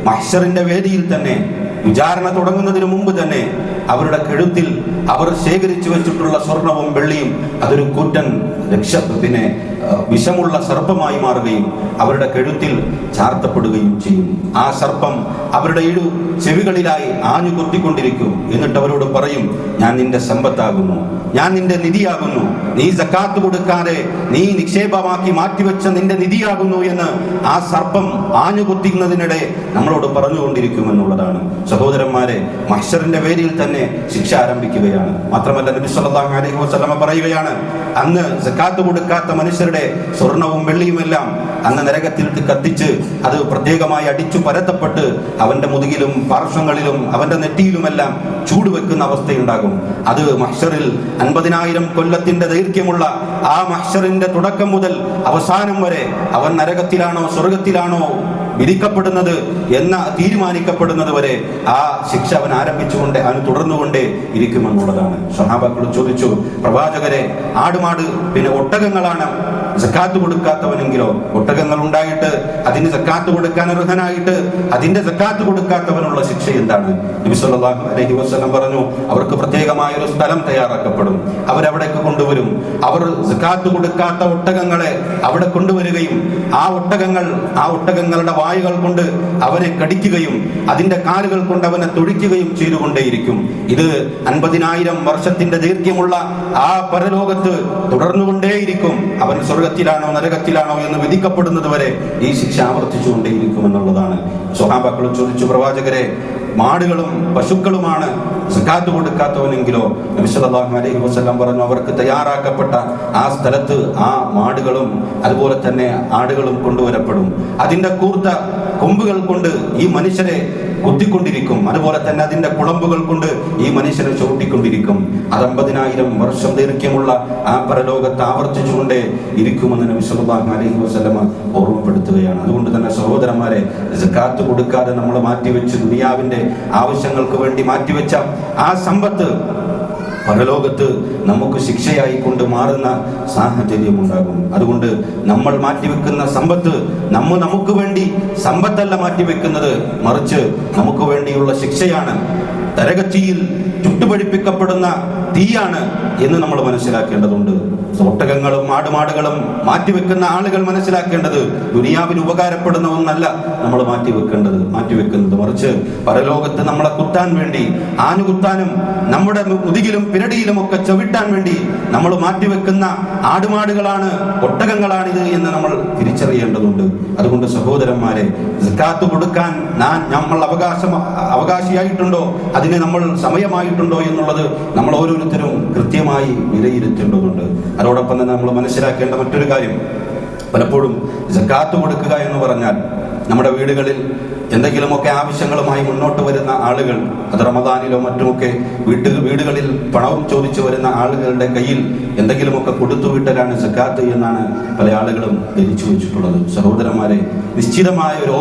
മഹ്ശറിന്റെ വേദിയിൽ തന്നെ വിചാരണ തുടങ്ങുന്നതിന് മുമ്പ് തന്നെ അവരുടെ കഴുത്തിൽ അവർ ശേഖരിച്ചു വെച്ചിട്ടുള്ള സ്വർണവും വെള്ളിയും അതൊരു കൂറ്റൻ വിഷമുള്ള സർപ്പമായി മാറുകയും അവരുടെ കഴുത്തിൽ ചാർത്തപ്പെടുകയും ചെയ്യും. ആ സർപ്പം അവരുടെ ചെവികളിലായി ആഞ്ഞു കൊത്തിക്കൊണ്ടിരിക്കും. എന്നിട്ട് അവരോട് പറയും, ഞാൻ നിന്റെ സമ്പത്താകുന്നു, ഞാൻ നിന്റെ നിധിയാകുന്നു, നീ സക്കാത്ത് കൊടുക്കാതെ നീ നിക്ഷേപമാക്കി മാറ്റിവെച്ച നിന്റെ നിധിയാകുന്നു എന്ന് ആ സർപ്പം ആഞ്ഞു കൊത്തിക്കുന്നതിനിടെ നമ്മളോട് പറഞ്ഞുകൊണ്ടിരിക്കുമെന്നുള്ളതാണ്. സഹോദരന്മാരെ, മഹ്ശറിന്റെ വേദിയിൽ തന്നെ ശിക്ഷ ആരംഭിക്കുകയാണ്. മാത്രമല്ല നബി സല്ലല്ലാഹു അലൈഹി വസല്ലം പറയുകയാണ്, അന്ന് സക്കാത്ത് കൊടുക്കാത്ത മനുഷ്യരുടെ സ്വർണവും വെള്ളിയുമെല്ലാം അന്ന് നരകത്തിൽ കത്തിച്ച് അത് പ്രത്യേകമായി അടിച്ചു പരത്തപ്പെട്ട് അവന്റെ മുതുകിലും പാർശ്വങ്ങളിലും അവന്റെ നെറ്റിയിലുമെല്ലാം ചൂടുവെക്കുന്ന അവസ്ഥയുണ്ടാകും. അത് മഹ്ശറിൽ 50,000 കൊല്ലത്തിന്റെ ദൈർഘ്യമുള്ള ആ മഹ്ശറിന്റെ തുടക്കം മുതൽ അവസാനം വരെ അവൻ നരകത്തിലാണോ സ്വർഗത്തിലാണോ വിധിക്കപ്പെടുന്നത് എന്ന തീരുമാനിക്കപ്പെടുന്നത് വരെ ആ ശിക്ഷ അവൻ തുടർന്നുകൊണ്ടേ ഇരിക്കുമെന്നുള്ളതാണ്. സ്വഹാബാക്കൾ ചോദിച്ചു, പ്രവാചകരെ, ആടുമാട് ഒട്ടകങ്ങളാണ് സക്കാത്ത് കൊടുക്കാത്തവനെങ്കിലോ? ഒട്ടകങ്ങൾ ഉണ്ടായിട്ട് അതിന് സക്കാത്ത് കൊടുക്കാൻ അർഹനായിട്ട് അതിന്റെ സക്കാത്ത് കൊടുക്കാത്തവനുള്ള ശിക്ഷ എന്താണ്? നബി സല്ലല്ലാഹു അലൈഹി വസല്ലം പറഞ്ഞു, അവർക്ക് പ്രത്യേകമായ ഒരു സ്ഥലം തയ്യാറാക്കപ്പെടും, അവരവിടേക്ക് കൊണ്ടുവരും. അവർ സക്കാത്ത് കൊടുക്കാത്ത ഒട്ടകങ്ങളെ അവിടെ കൊണ്ടുവരികയും ആ ഒട്ടകങ്ങളുടെ വായുകൾ കൊണ്ട് അവനെ കടിക്കുകയും അതിന്റെ കാലുകൾ കൊണ്ട് അവനെ തൊഴിക്കുകയും ചെയ്തുകൊണ്ടേയിരിക്കും. ഇത് 50,000 വർഷത്തിന്റെ ദൈർഘ്യമുള്ള ആ പരലോകത്ത് തുടർന്നുകൊണ്ടേയിരിക്കും. അവൻ സ്വർഗത്തിലാണോ നരകത്തിലാണോ എന്ന് വിധിക്കപ്പെടുന്നത് വരെ ഈ ശിക്ഷ ആവർത്തിച്ചുകൊണ്ടേയിരിക്കും എന്നുള്ളതാണ്. സ്വഹാബാക്കൾ ചോദിച്ചു, പ്രവാചകരെ, മാടുകളും പശുക്കളുമാണ് സക്കാത്ത് കൊടുക്കാത്തവനെങ്കിലോ? നബി സല്ലല്ലാഹു അലൈഹി വസല്ലം പറഞ്ഞു, അവർക്ക് തയ്യാറാക്കപ്പെട്ട ആ സ്ഥലത്ത് ആ മാടുകളും അതുപോലെ തന്നെ ആടുകളും കൊണ്ടുവരപ്പെടും. അതിന്റെ കൂർത്ത കൊമ്പുകൾ കൊണ്ട് ഈ മനുഷ്യരെ കുത്തിക്കൊണ്ടിരിക്കും. അതുപോലെ തന്നെ അതിന്റെ കുളമ്പുകൾ കൊണ്ട് ഈ മനുഷ്യനെ ചവിട്ടിക്കൊണ്ടിരിക്കും. അത് 50,000 വർഷം ദൈർഘ്യമുള്ള ആ പരലോകത്ത് ആവർത്തിച്ചുകൊണ്ടേ ഇരിക്കുമെന്ന് നബി സല്ലല്ലാഹു അലൈഹി വസല്ലം ഓർമ്മപ്പെടുത്തുകയാണ്. അതുകൊണ്ട് തന്നെ സഹോദരന്മാരെ, സക്കാത്ത് കൊടുക്കാതെ നമ്മൾ മാറ്റിവെച്ച് ദുനിയാവിന്റെ ആവശ്യങ്ങൾക്ക് വേണ്ടി മാറ്റിവെച്ച ആ സമ്പത്ത് പരലോകത്ത് നമുക്ക് ശിക്ഷയായി കൊണ്ട് മാറുന്ന സാഹചര്യം ഉണ്ടാകും. അതുകൊണ്ട് നമ്മൾ മാറ്റിവെക്കുന്ന സമ്പത്ത് നമുക്ക് വേണ്ടി സമ്പത്തല്ല മാറ്റിവെക്കുന്നത്, മറിച്ച് നമുക്ക് വേണ്ടിയുള്ള ശിക്ഷയാണ്. നരകത്തീയിൽ ചുട്ടുപഴിപ്പിക്കപ്പെടുന്ന തീയാണ് എന്ന് നമ്മൾ മനസ്സിലാക്കേണ്ടതുണ്ട്. ഒട്ടകങ്ങളും ആടുമാടുകളും മാറ്റിവെക്കുന്ന ആളുകൾ മനസ്സിലാക്കേണ്ടത് ദുനിയാവിന് ഉപകാരപ്പെടുന്ന ഒന്നല്ല നമ്മൾ മാറ്റിവെക്കുന്നത്, മറിച്ച് പരലോകത്ത് നമ്മളെ കുത്താൻ വേണ്ടി, ആഞ്ഞുകുത്താനും നമ്മുടെ മുതുകിലും പിരടിയിലും ഒക്കെ ചവിട്ടാൻ വേണ്ടി നമ്മൾ മാറ്റിവെക്കുന്ന ആടുമാടുകളാണ്, ഒട്ടകങ്ങളാണിത് എന്ന് നമ്മൾ തിരിച്ചറിയേണ്ടതുണ്ട്. അതുകൊണ്ട് സഹോദരന്മാരെ, സക്കാത്ത് കൊടുക്കാൻ നമ്മൾ അവകാശിയായിട്ടുണ്ടോ, അതിന് നമ്മൾ സമയമായിട്ടുണ്ടോ എന്നുള്ളത് നമ്മൾ ഓരോരുത്തരും കൃത്യമായി വിലയിരുത്തേണ്ടതുണ്ട്. അതോടൊപ്പം തന്നെ നമ്മൾ മനസ്സിലാക്കേണ്ട മറ്റൊരു കാര്യം, പലപ്പോഴും സക്കാത്ത് കൊടുക്കുക എന്ന് പറഞ്ഞാൽ നമ്മുടെ വീടുകളിൽ എന്തെങ്കിലുമൊക്കെ ആവശ്യങ്ങളുമായി മുന്നോട്ട് വരുന്ന ആളുകൾ, അത് റമദാനിലോ മറ്റുമൊക്കെ വീടുകളിൽ പണവും ചോദിച്ചു വരുന്ന ആളുകളുടെ കയ്യിൽ എന്തെങ്കിലുമൊക്കെ കൊടുത്തു വിട്ടലാണ് സക്കാത്ത് എന്നാണ് പല ആളുകളും ധരിച്ചു വെച്ചിട്ടുള്ളത്. സഹോദരന്മാരെ, നിശ്ചിതമായ ഒരു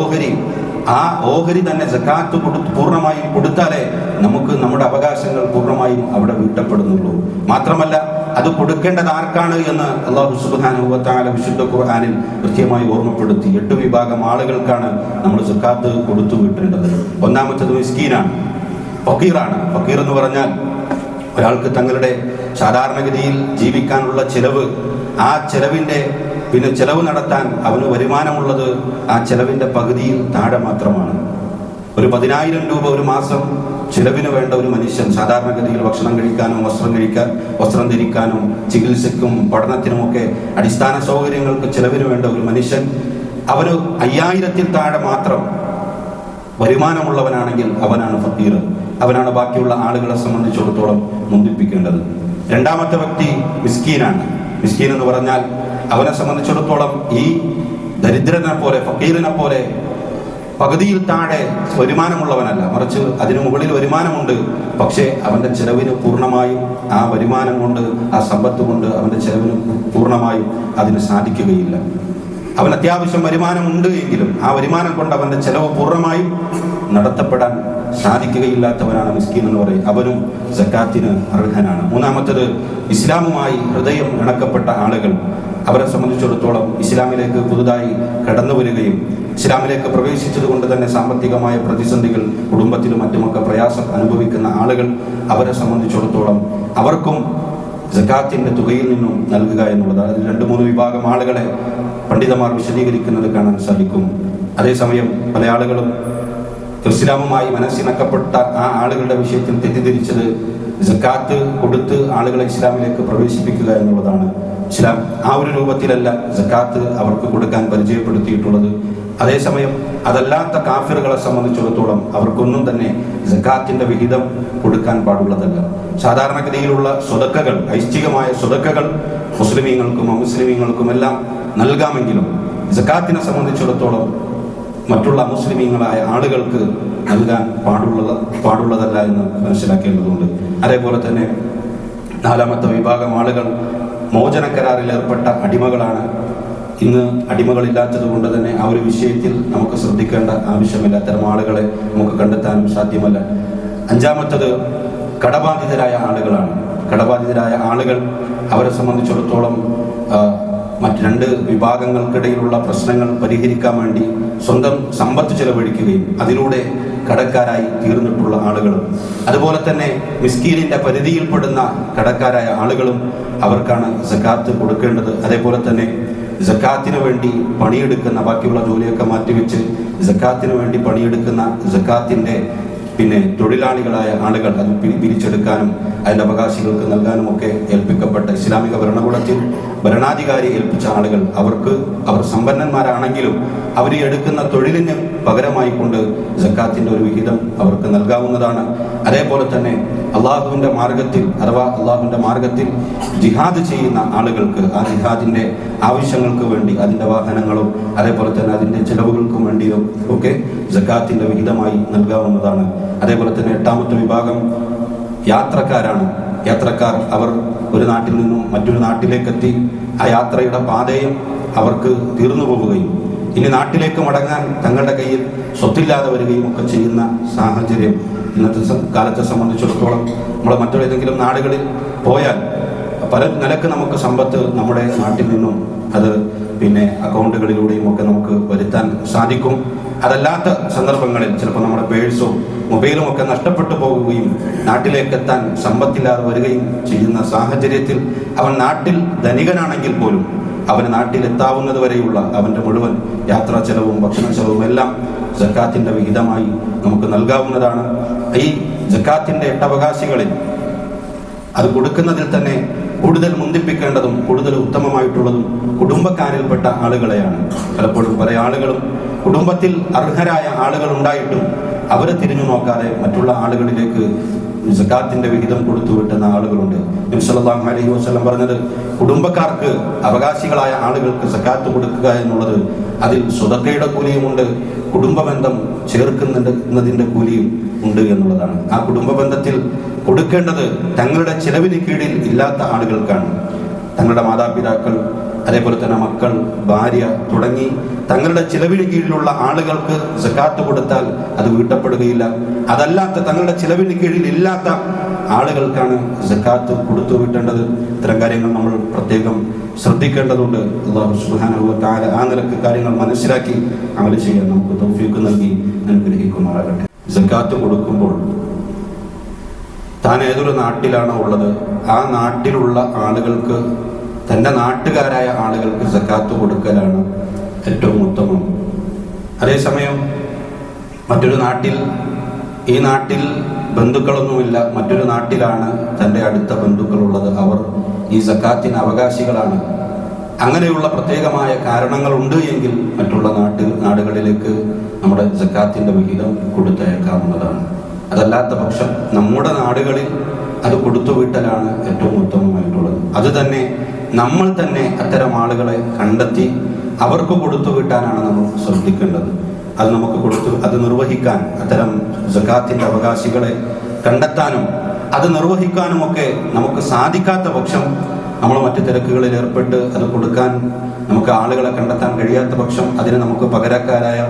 ആ ഓഹരി തന്നെ സക്കാത്ത് പൂർണ്ണമായും കൊടുത്താലേ നമുക്ക് നമ്മുടെ അവകാശങ്ങൾ പൂർണ്ണമായും അവിടെ വീട്ടപ്പെടുന്നുള്ളൂ. മാത്രമല്ല, അത് കൊടുക്കേണ്ടത് ആർക്കാണ് എന്ന് അല്ലാഹു സുബ്ഹാനഹു വ തആല വിശുദ്ധ ഖുർആനിൽ കൃത്യമായി ഓർമ്മപ്പെടുത്തി. 8 വിഭാഗം ആളുകൾക്കാണ് നമ്മൾ സക്കാത്ത് കൊടുത്തു വിട്ടേണ്ടത്. ഒന്നാമത്തേത് മിസ്കീനാണ്, ഫക്കീറാണ്. ഫക്കീർ എന്ന് പറഞ്ഞാൽ ഒരാൾക്ക് തങ്ങളുടെ സാധാരണഗതിയിൽ ജീവിക്കാനുള്ള ചെലവ്, ആ ചെലവിന്റെ ചെലവ് നടത്താൻ അവന് വരുമാനമുള്ളത് ആ ചെലവിന്റെ പകുതിയിൽ താഴെ മാത്രമാണ്. ഒരു 10,000 രൂപ ഒരു മാസം ചിലവിന് വേണ്ട ഒരു മനുഷ്യൻ, സാധാരണഗതിയിൽ ഭക്ഷണം കഴിക്കാനും വസ്ത്രം ധരിക്കാനും ചികിത്സയ്ക്കും പഠനത്തിനുമൊക്കെ അടിസ്ഥാന സൗകര്യങ്ങൾക്ക് ചിലവിന് വേണ്ട ഒരു മനുഷ്യൻ, അവന് 5,000-ൽ താഴെ മാത്രം വരുമാനമുള്ളവനാണെങ്കിൽ അവനാണ് ഫക്കീർ. അവനാണ് ബാക്കിയുള്ള ആളുകളെ സംബന്ധിച്ചിടത്തോളം മുന്തിപ്പിക്കേണ്ടത്. രണ്ടാമത്തെ വ്യക്തി മിസ്കീനാണ്. മിസ്കീൻ എന്ന് പറഞ്ഞാൽ അവനെ സംബന്ധിച്ചിടത്തോളം ഈ ദരിദ്രനെ പോലെ, ഫക്കീറിനെ പോലെ പകുതിയിൽ താഴെ വരുമാനമുള്ളവനല്ല, മറിച്ച് അതിനു മുകളിൽ വരുമാനമുണ്ട്. പക്ഷേ അവൻ്റെ ചെലവിന് പൂർണ്ണമായും ആ വരുമാനം കൊണ്ട്, ആ സമ്പത്ത് കൊണ്ട് അവൻ്റെ ചെലവിന് പൂർണ്ണമായും അതിന് സാധിക്കുകയില്ല. അവൻ അത്യാവശ്യം വരുമാനമുണ്ട് എങ്കിലും ആ വരുമാനം കൊണ്ട് അവൻ്റെ ചെലവ് പൂർണ്ണമായും നടത്തപ്പെടാൻ സാധിക്കുകയില്ലാത്തവനാണ് മിസ്കീൻ എന്ന് പറയും. അവനും സക്കാത്തിന് അർഹനാണ്. മൂന്നാമത്തത്, ഇസ്ലാമുമായി ഹൃദയം ഇണക്കപ്പെട്ട ആളുകൾ. അവരെ സംബന്ധിച്ചിടത്തോളം ഇസ്ലാമിലേക്ക് പുതുതായി കടന്നു വരികയും ഇസ്ലാമിലേക്ക് പ്രവേശിച്ചത് കൊണ്ട് തന്നെ സാമ്പത്തികമായ പ്രതിസന്ധികൾ, കുടുംബത്തിലും മറ്റുമൊക്കെ പ്രയാസം അനുഭവിക്കുന്ന ആളുകൾ, അവരെ സംബന്ധിച്ചിടത്തോളം അവർക്കും സക്കാത്തിന്റെ തുകയിൽ നിന്നും നൽകുക എന്നുള്ളത്. അതിൽ 2-3 വിഭാഗം ആളുകളെ പണ്ഡിതന്മാർ വിശദീകരിക്കുന്നത് കാണാൻ സാധിക്കും. അതേസമയം പല ആളുകളും ഇസ്ലാമുമായി മനസ്സിണക്കപ്പെട്ട ആ ആളുകളുടെ വിഷയത്തിൽ തെറ്റിദ്ധരിച്ചത് സക്കാത്ത് കൊടുത്ത് ആളുകളെ ഇസ്ലാമിലേക്ക് പ്രവേശിപ്പിക്കുക എന്നുള്ളതാണ്. ഇസ്ലാം ആ ഒരു രൂപത്തിലല്ല സക്കാത്ത് അവർക്ക് കൊടുക്കാൻ പരിചയപ്പെടുത്തിയിട്ടുള്ളത്. അതേസമയം അതല്ലാത്ത കാഫിറുകളെ സംബന്ധിച്ചിടത്തോളം അവർക്കൊന്നും തന്നെ സക്കാത്തിന്റെ വിഹിതം കൊടുക്കാൻ പാടുള്ളതല്ല. സാധാരണഗതിയിലുള്ള സ്വതക്കകൾ, ഐച്ഛികമായ സ്വതക്കകൾ മുസ്ലിമീങ്ങൾക്കും അമുസ്ലിമീങ്ങൾക്കും എല്ലാം നൽകാമെങ്കിലും സക്കാത്തിനെ സംബന്ധിച്ചിടത്തോളം മറ്റുള്ള മുസ്ലിമീങ്ങളായ ആളുകൾക്ക് നൽകാൻ പാടുള്ളതല്ല എന്ന് മനസ്സിലാക്കേണ്ടതുണ്ട്. അതേപോലെ തന്നെ 4ാമത്തെ വിഭാഗം ആളുകൾ മോചന കരാറിൽ ഏർപ്പെട്ട അടിമകളാണ്. ഇന്ന് അടിമകളില്ലാത്തത് കൊണ്ട് തന്നെ ആ ഒരു വിഷയത്തിൽ നമുക്ക് ശ്രദ്ധിക്കേണ്ട ആവശ്യമില്ല. അത്തരം ആളുകളെ നമുക്ക് കണ്ടെത്താനും സാധ്യമല്ല. 5ാമത്തത് കടബാധിതരായ ആളുകളാണ്. കടബാധിതരായ ആളുകൾ, അവരെ സംബന്ധിച്ചിടത്തോളം മറ്റ് 2 വിഭാഗങ്ങൾക്കിടയിലുള്ള പ്രശ്നങ്ങൾ പരിഹരിക്കാൻ വേണ്ടി സ്വന്തം സമ്പത്ത് ചെലവഴിക്കുകയും അതിലൂടെ കടക്കാരായി തീർന്നിട്ടുള്ള ആളുകളും, അതുപോലെ തന്നെ മിസ്കീനിന്റെ പരിധിയിൽപ്പെടുന്ന കടക്കാരായ ആളുകളും അവർക്കാണ് സക്കാത്ത് കൊടുക്കേണ്ടത്. അതേപോലെ തന്നെ സക്കാത്തിന് വേണ്ടി പണിയെടുക്കുന്ന, ബാക്കിയുള്ള ജോലിയൊക്കെ മാറ്റിവെച്ച് സക്കാത്തിന് വേണ്ടി പണിയെടുക്കുന്ന സക്കാത്തിന്റെ തൊഴിലാളികളായ ആളുകൾ അത് പിരിച്ചെടുക്കാനും അതിൻ്റെ അവകാശികൾക്ക് നൽകാനും ഒക്കെ ഏൽപ്പിക്കപ്പെട്ട ഇസ്ലാമിക ഭരണകൂടത്തിൽ ഭരണാധികാരി ഏൽപ്പിച്ച ആളുകൾ, അവർ സമ്പന്നന്മാരാണെങ്കിലും അവർ എടുക്കുന്ന തൊഴിലിന് പകരമായി കൊണ്ട് സക്കാത്തിന്റെ ഒരു വിഹിതം അവർക്ക് നൽകാവുന്നതാണ്. അതേപോലെ തന്നെ അള്ളാഹുവിന്റെ മാർഗത്തിൽ, അഥവാ അള്ളാഹുവിന്റെ മാർഗത്തിൽ ജിഹാദ് ചെയ്യുന്ന ആളുകൾക്ക് ആ ജിഹാദിന്റെ ആവശ്യങ്ങൾക്ക് വേണ്ടി അതിന്റെ വാഹനങ്ങളും അതേപോലെ തന്നെ അതിന്റെ ചെലവുകൾക്കും വേണ്ടിയും ഒക്കെ സക്കാത്തിന്റെ വിഹിതമായി നൽകാവുന്നതാണ്. അതേപോലെ തന്നെ 8ാമത്തെ വിഭാഗം യാത്രക്കാരാണ്. യാത്രക്കാർ, അവർ ഒരു നാട്ടിൽ നിന്നും മറ്റൊരു നാട്ടിലേക്കെത്തി ആ യാത്രയുടെ പാതയും അവർക്ക് തീർന്നു പോവുകയും ഇനി നാട്ടിലേക്ക് മടങ്ങാൻ തങ്ങളുടെ കയ്യിൽ സ്വത്തില്ലാതെ വരികയും ഒക്കെ ചെയ്യുന്ന സാഹചര്യം ഇന്നത്തെ കാലത്തെ സംബന്ധിച്ചിടത്തോളം നമ്മൾ മറ്റേതെങ്കിലും നാടുകളിൽ പോയാൽ പല നിലക്ക് നമുക്ക് സമ്പത്ത് നമ്മുടെ നാട്ടിൽ നിന്നും അത് അക്കൗണ്ടുകളിലൂടെയും ഒക്കെ നമുക്ക് വരുത്താൻ സാധിക്കും. അതല്ലാത്ത സന്ദർഭങ്ങളിൽ ചിലപ്പോൾ നമ്മുടെ പേഴ്സോ മൊബൈലും ഒക്കെ നഷ്ടപ്പെട്ടു പോകുകയും നാട്ടിലേക്ക് എത്താൻ സമ്പത്തില്ലാതെ വരികയും ചെയ്യുന്ന സാഹചര്യത്തിൽ അവൻ നാട്ടിൽ ധനികനാണെങ്കിൽ പോലും അവന് നാട്ടിലെത്താവുന്നത് വരെയുള്ള അവൻ്റെ മുഴുവൻ യാത്രാ ചെലവും ഭക്ഷണ ചെലവും എല്ലാം സക്കാത്തിന്റെ വിഹിതമായി നമുക്ക് നൽകാവുന്നതാണ്. ഈ സക്കാത്തിന്റെ 8 അവകാശികളിൽ അത് കൊടുക്കുന്നതിൽ തന്നെ കൂടുതൽ മുന്തിപ്പിക്കേണ്ടതും കൂടുതൽ ഉത്തമമായിട്ടുള്ളതും കുടുംബക്കാരിൽപ്പെട്ട ആളുകളെയാണ്. പലപ്പോഴും പല ആളുകളും കുടുംബത്തിൽ അർഹരായ ആളുകൾ ഉണ്ടായിട്ടും അവരെ തിരിഞ്ഞു നോക്കാതെ മറ്റുള്ള ആളുകളിലേക്ക് സക്കാത്തിന്റെ വിഹിതം കൊടുത്തു വിട്ടുന്ന ആളുകളുണ്ട്. നബി സല്ലല്ലാഹു അലൈഹി വസല്ലം പറഞ്ഞത്, കുടുംബക്കാർക്ക് അവകാശികളായ ആളുകൾക്ക് സക്കാത്ത് കൊടുക്കുക എന്നുള്ളത് അതിൽ സ്വതക്കയുടെ കൂലിയുമുണ്ട്, കുടുംബബന്ധം ചേർക്കുന്നതിന്റെ കൂലിയും ഉണ്ട് എന്നുള്ളതാണ്. ആ കുടുംബബന്ധത്തിൽ കൊടുക്കേണ്ടത് തങ്ങളുടെ ചിലവിന് കീഴിൽ ഇല്ലാത്ത ആളുകൾക്കാണ്. തങ്ങളുടെ മാതാപിതാക്കൾ, അതേപോലെ തന്നെ മക്കൾ, ഭാര്യ തുടങ്ങി തങ്ങളുടെ ചിലവിന് കീഴിലുള്ള ആളുകൾക്ക് സക്കാത്ത് കൊടുത്താൽ അത് വീട്ടപ്പെടുകയില്ല. അതല്ലാത്ത തങ്ങളുടെ ചിലവിന് കീഴിൽ ഇല്ലാത്ത ആളുകൾക്കാണ് സക്കാത്ത് കൊടുത്തു വിട്ടേണ്ടത്. ഇത്തരം കാര്യങ്ങൾ നമ്മൾ പ്രത്യേകം ശ്രദ്ധിക്കേണ്ടതുണ്ട്. അല്ലാഹു സുബ്ഹാനഹു വ തആല ആ നിലക്ക് കാര്യങ്ങൾ മനസ്സിലാക്കി അമൽ ചെയ്യാൻ നമുക്ക് തൗഫീഖ് നൽകി അനുഗ്രഹിക്കുമാറാകട്ടെ. സക്കാത്ത് കൊടുക്കുമ്പോൾ താൻ ഏതൊരു നാട്ടിലാണോ ഉള്ളത് ആ നാട്ടിലുള്ള ആളുകൾക്ക്, തൻ്റെ നാട്ടുകാരായ ആളുകൾക്ക് സക്കാത്ത് കൊടുക്കലാണ് ഏറ്റവും ഉത്തമം. അതേസമയം മറ്റൊരു നാട്ടിൽ, ഈ നാട്ടിൽ ബന്ധുക്കളൊന്നുമില്ല, മറ്റൊരു നാട്ടിലാണ് തൻ്റെ അടുത്ത ബന്ധുക്കളുള്ളത്, അവർ ഈ സക്കാത്തിന് അവകാശികളാണ്. അങ്ങനെയുള്ള പ്രത്യേകമായ കാരണങ്ങളുണ്ട് എങ്കിൽ മറ്റുള്ള നാടുകളിലേക്ക് നമ്മുടെ സക്കാത്തിന്റെ വിഹിതം കൊടുത്തയക്കാവുന്നതാണ്. അതല്ലാത്ത പക്ഷം നമ്മുടെ നാടുകളിൽ അത് കൊടുത്തുവിട്ടലാണ് ഏറ്റവും ഉത്തമമായിട്ടുള്ളത്. അത് തന്നെ നമ്മൾ തന്നെ അത്തരം ആളുകളെ കണ്ടെത്തി അവർക്ക് കൊടുത്തുവിട്ടാനാണ് നമ്മൾ ശ്രദ്ധിക്കേണ്ടത്. അത് നമുക്ക് കൊടുത്തു അത് നിർവഹിക്കാൻ, അത്തരം സകാത്തിന്റെ അവകാശികളെ കണ്ടെത്താനും അത് നിർവഹിക്കാനുമൊക്കെ നമുക്ക് സാധിക്കാത്ത പക്ഷം, നമ്മൾ മറ്റു തിരക്കുകളിൽ ഏർപ്പെട്ട് അത് കൊടുക്കാൻ നമുക്ക് ആളുകളെ കണ്ടെത്താൻ കഴിയാത്ത പക്ഷം, അതിന് നമുക്ക് പകരക്കാരായ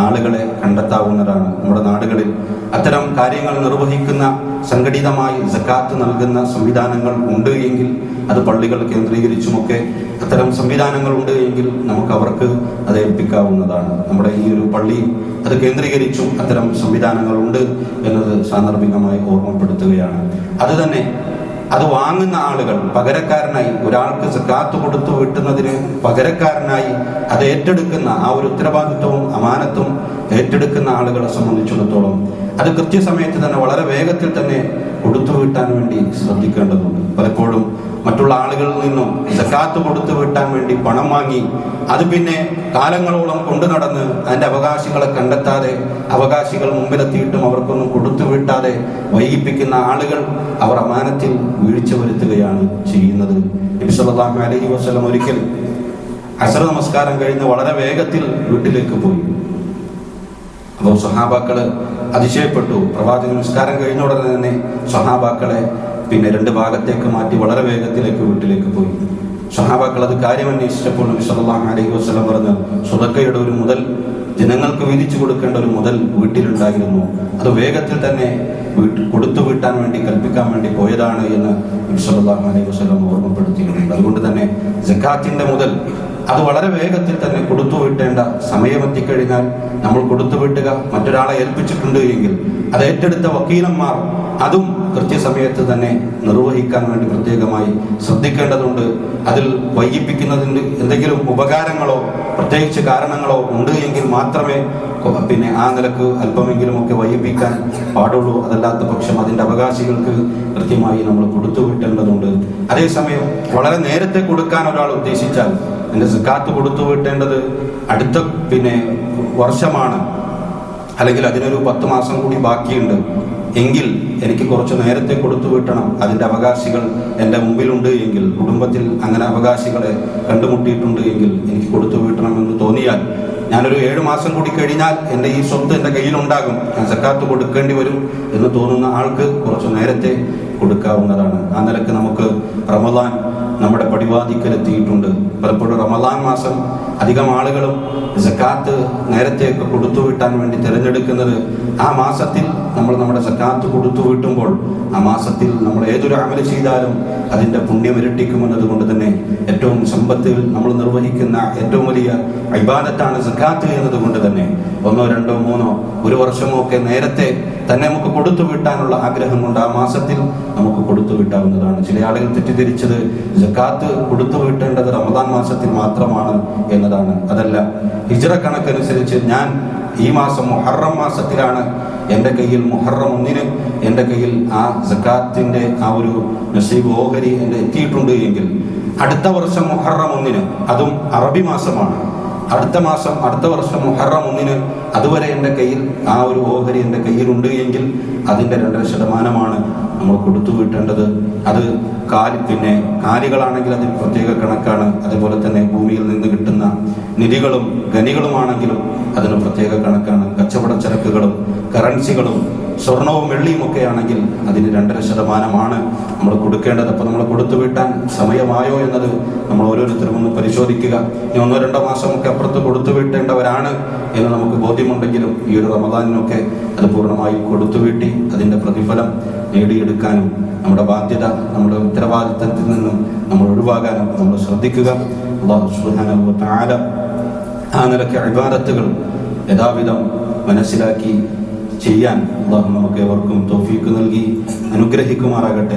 ആളുകളെ കണ്ടെത്താവുന്നതാണ്. നമ്മുടെ നാടുകളിൽ അത്തരം കാര്യങ്ങൾ നിർവഹിക്കുന്ന, സംഘടിതമായി സകാത്ത് നൽകുന്ന സംവിധാനങ്ങൾ ഉണ്ട് എങ്കിൽ, അത് പള്ളികൾ കേന്ദ്രീകരിച്ചുമൊക്കെ അത്തരം സംവിധാനങ്ങൾ ഉണ്ട് എങ്കിൽ നമുക്ക് അവർക്ക് അത് ഏൽപ്പിക്കാവുന്നതാണ്. നമ്മുടെ ഈ ഒരു പള്ളി അത് കേന്ദ്രീകരിച്ചും അത്തരം സംവിധാനങ്ങൾ ഉണ്ട് എന്നത് സാന്ദർഭികമായി ഓർമ്മപ്പെടുത്തുകയാണ്. അതുതന്നെ അത് വാങ്ങുന്ന ആളുകൾ പകരക്കാരനായി, ഒരാൾക്ക് സകാത്ത് കൊടുത്തു വിട്ടുന്നതിന് പകരക്കാരനായി അത് ഏറ്റെടുക്കുന്ന ആ ഒരു ഉത്തരവാദിത്വവും അമാനത്തും ഏറ്റെടുക്കുന്ന ആളുകളെ സംബന്ധിച്ചിടത്തോളം അത് കൃത്യസമയത്ത് തന്നെ വളരെ വേഗത്തിൽ തന്നെ കൊടുത്തു വീട്ടാൻ വേണ്ടി ശ്രദ്ധിക്കേണ്ടതുണ്ട്. പലപ്പോഴും മറ്റുള്ള ആളുകളിൽ നിന്നും സകാത്ത് കൊടുത്തു വീട്ടാൻ വേണ്ടി പണം വാങ്ങി അത് പിന്നെ കാലങ്ങളോളം കൊണ്ടു നടന്ന് അതിൻ്റെ അവകാശികളെ കണ്ടെത്താതെ, അവകാശികൾ മുമ്പിലെത്തിയിട്ടും അവർക്കൊന്നും കൊടുത്തു വീട്ടാതെ വൈകിപ്പിക്കുന്ന ആളുകൾ അവർ അമാനത്തിൽ വീഴ്ച വരുത്തുകയാണ് ചെയ്യുന്നത്. നബി സല്ലല്ലാഹു അലൈഹി വസല്ലം ഒരിക്കൽ അസ്ർ നമസ്കാരം കഴിഞ്ഞ് വളരെ വേഗത്തിൽ വീട്ടിലേക്ക് പോയി. അപ്പോൾ സ്വഹാബാക്കള് അതിശയപ്പെട്ടു. പ്രവാചക നമസ്കാരം കഴിഞ്ഞ ഉടനെ തന്നെ സ്വഹാബാക്കളെ പിന്നെ രണ്ട് ഭാഗത്തേക്ക് മാറ്റി വളരെ വേഗത്തിലേക്ക് വീട്ടിലേക്ക് പോയി. സ്വഹാബാക്കൾ അത് കാര്യം അന്വേഷിച്ചപ്പോൾ നബി സല്ലല്ലാഹു അലൈഹി വസല്ലം പറഞ്ഞു, സ്വതക്കയുടെ ഒരു മുതൽ, ജനങ്ങൾക്ക് വീതിച്ചു കൊടുക്കേണ്ട ഒരു മുതൽ വീട്ടിലുണ്ടായിരുന്നു, അത് വേഗത്തിൽ തന്നെ കൊടുത്തു വീട്ടാൻ വേണ്ടി കൽപ്പിക്കാൻ വേണ്ടി പോയതാണ് എന്ന് നബി സല്ലല്ലാഹു അലൈഹി വസല്ലം ഓർമ്മപ്പെടുത്തിയിട്ടുണ്ട്. അതുകൊണ്ട് തന്നെ സകാത്തിന്റെ മുതൽ അത് വളരെ വേഗത്തിൽ തന്നെ കൊടുത്തു വിട്ടേണ്ട സമയമെത്തിക്കഴിഞ്ഞാൽ നമ്മൾ കൊടുത്തു വിട്ടുക, മറ്റൊരാളെ ഏൽപ്പിച്ചിട്ടുണ്ട് എങ്കിൽ അത് ഏറ്റെടുത്ത വക്കീലന്മാർ അതും കൃത്യസമയത്ത് തന്നെ നിർവഹിക്കാൻ വേണ്ടി പ്രത്യേകമായി ശ്രദ്ധിക്കേണ്ടതുണ്ട്. അതിൽ വൈകിപ്പിക്കുന്നതിന് എന്തെങ്കിലും ഉപകാരങ്ങളോ പ്രത്യേകിച്ച് കാരണങ്ങളോ ഉണ്ട് എങ്കിൽ മാത്രമേ പിന്നെ ആ നിലക്ക് അല്പമെങ്കിലും ഒക്കെ വൈകിപ്പിക്കാൻ പാടുള്ളൂ. അതല്ലാത്ത പക്ഷം അതിൻ്റെ അവകാശികൾക്ക് കൃത്യമായി നമ്മൾ കൊടുത്തു വിട്ടേണ്ടതുണ്ട്. അതേസമയം വളരെ നേരത്തെ കൊടുക്കാൻ ഒരാൾ ഉദ്ദേശിച്ചാൽ, എൻ്റെ സകാത്ത് കൊടുത്തു വിട്ടേണ്ടത് അടുത്ത പിന്നെ വർഷമാണ്, അല്ലെങ്കിൽ അതിനൊരു 10 മാസം കൂടി ബാക്കിയുണ്ട് എങ്കിൽ എനിക്ക് കുറച്ച് നേരത്തെ കൊടുത്തു വിട്ടണം, അതിൻ്റെ അവകാശികൾ എൻ്റെ മുമ്പിലുണ്ട് എങ്കിൽ, കുടുംബത്തിൽ അങ്ങനെ അവകാശികളെ കണ്ടുമുട്ടിയിട്ടുണ്ട് എങ്കിൽ എനിക്ക് കൊടുത്തു വിട്ടണമെന്ന് തോന്നിയാൽ, ഞാനൊരു 7 മാസം കൂടി കഴിഞ്ഞാൽ എൻ്റെ ഈ സ്വത്ത് എൻ്റെ കയ്യിലുണ്ടാകും, ഞാൻ സക്കാത്ത് കൊടുക്കേണ്ടി വരും എന്ന് തോന്നുന്ന ആൾക്ക് കുറച്ച് നേരത്തെ കൊടുക്കാവുന്നതാണ്. ആ നിലക്ക് നമുക്ക് റമദാൻ നമ്മുടെ പടിവാതിക്കലെത്തിയിട്ടുണ്ട്. പലപ്പോഴും റമദാൻ മാസം അധികം ആളുകളും സക്കാത്ത് നേരത്തെയൊക്കെ കൊടുത്തു വിട്ടാൻ വേണ്ടി തിരഞ്ഞെടുക്കുന്നത്, ആ മാസത്തിൽ നമ്മൾ നമ്മുടെ സക്കാത്ത് കൊടുത്തു വിട്ടുമ്പോൾ ആ മാസത്തിൽ നമ്മൾ ഏതൊരു അമല് ചെയ്താലും അതിൻ്റെ പുണ്യം ഇരട്ടിക്കുമെന്നത് കൊണ്ട് തന്നെ ഏറ്റവും സമ്പത്തിൽ നമ്മൾ നിർവഹിക്കുന്ന ഏറ്റവും വലിയ ഇബാദത്താണ് സക്കാത്ത് എന്നതുകൊണ്ട് തന്നെ 1, 2, 3 ഒരു വർഷമോ ഒക്കെ നേരത്തെ തന്നെ നമുക്ക് കൊടുത്തു വിട്ടാനുള്ള ആഗ്രഹം കൊണ്ട് ആ മാസത്തിൽ നമുക്ക് കൊടുത്തു വിട്ടാവുന്നതാണ്. ചില ആളുകൾ തെറ്റിദ്ധരിച്ചത് സക്കാത്ത് കൊടുത്തു വിട്ടേണ്ടത് റമദാൻ മാസത്തിൽ മാത്രമാണ് എന്നതാണ്. അതല്ല, ഹിജ്റ കണക്കനുസരിച്ച് ഞാൻ ഈ മാസം മുഹറം മാസത്തിലാണ് എൻ്റെ കയ്യിൽ മുഹറം 1 എൻ്റെ കയ്യിൽ ആ സക്കാത്തിന്റെ ആ ഒരു നസീബ് ഓഹരി എൻ്റെ എത്തിയിട്ടുണ്ട് എങ്കിൽ അടുത്ത വർഷം മുഹറം 1 അതും അറബി മാസമാണ്, അടുത്ത വർഷം മുഹറം 1 അതുവരെ എൻ്റെ കയ്യിൽ ആ ഒരു ഓഹരി എൻ്റെ കയ്യിലുണ്ട് എങ്കിൽ അതിൻ്റെ 2% നമ്മൾ കൊടുത്തു വിട്ടേണ്ടത്. അത് കാലികളാണെങ്കിൽ അതിന് പ്രത്യേക കണക്കാണ്. അതുപോലെ തന്നെ ഭൂമിയിൽ നിന്ന് കിട്ടുന്ന നിധികളും ഖനികളുമാണെങ്കിലും അതിന് പ്രത്യേക കണക്കാണ്. കച്ചവട ചരക്കുകളും കറൻസികളും സ്വർണവും വെള്ളിയും ഒക്കെ ആണെങ്കിൽ അതിന് 2% നമ്മൾ കൊടുക്കേണ്ടത്. അപ്പോൾ നമ്മൾ കൊടുത്തു വിട്ടാൻ സമയമായോ എന്നത് നമ്മൾ ഓരോരുത്തരും ഒന്ന് പരിശോധിക്കുക. ഇനി 1-2 മാസമൊക്കെ അപ്പുറത്ത് കൊടുത്തു വിട്ടേണ്ടവരാണ് എന്ന് നമുക്ക് ബോധ്യമുണ്ടെങ്കിലും ഈ ഒരു റമദാനിനൊക്കെ അത് പൂർണ്ണമായി കൊടുത്തു വീട്ടി അതിൻ്റെ പ്രതിഫലം നേടിയെടുക്കാനും നമ്മുടെ ബാധ്യത, നമ്മുടെ ഉത്തരവാദിത്തത്തിൽ നിന്നും നമ്മൾ ഒഴിവാകാനും നമ്മൾ ശ്രദ്ധിക്കുക. അല്ലാഹു സുബ്ഹാനഹു വ തആല ആ നിലയ്ക്ക് ഇബാദത്തുകൾ യഥാവിധം മനസ്സിലാക്കി ചെയ്യാൻ അല്ലാഹു നമുക്ക് ഏവർക്കും തൗഫീഖ് നൽകി അനുഗ്രഹിക്കുമാറാകട്ടെ.